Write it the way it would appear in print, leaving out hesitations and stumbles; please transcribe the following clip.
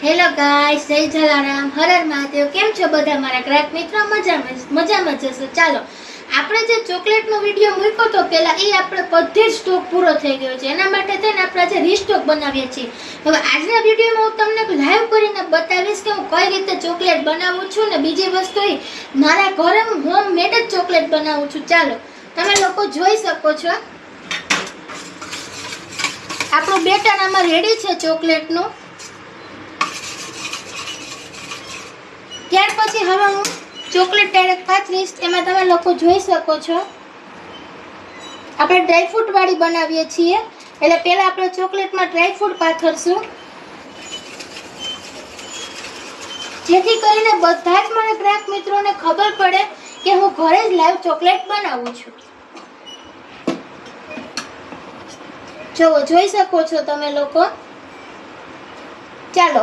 Hello guys, જય જલારામ, હર હર મહાદેવ. કેમ છો બધા મારા ગ્રાહક મિત્રો? મજામાં જશો. ચાલો, આપણે જે ચોકલેટનો વિડીયો મૂક્યો તો પહેલા, એ આપણે બધે જ સ્ટોક પૂરો થઈ ગયો છે. એના માટે થઈને આપણે આજે રીસ્ટોક બનાવીએ છીએ. હવે આજના વિડીયોમાં હું તમને લાઈવ કરીને બતાવીશ કે હું કઈ રીતે ચોકલેટ બનાવું છું, ને બીજી વસ્તુ એ મારા ઘરે હું હોમમેડ જ ચોકલેટ બનાવું છું. ચાલો, તમે લોકો જોઈ શકો છો આપણું બેટર આમાં રેડી છે ચોકલેટનું. ત્યાર પછી હવે હું ચોકલેટ ડાયરેક્ટ પાથરીશ. એમાં તમે લોકો જોઈ શકો છો આપણે ડ્રાયફ્રૂટ વાળી બનાવીએ છીએ, એટલે પહેલા આપણે ચોકલેટમાં ડ્રાયફ્રૂટ પાથરશું, જેથી કરીને બધા જ મારા ગ્રાહક મિત્રોને ખબર પડે કે હું ઘરે જ લાઈવ ચોકલેટ બનાવું છું. જોઈ શકો છો તમે લોકો. ચાલો,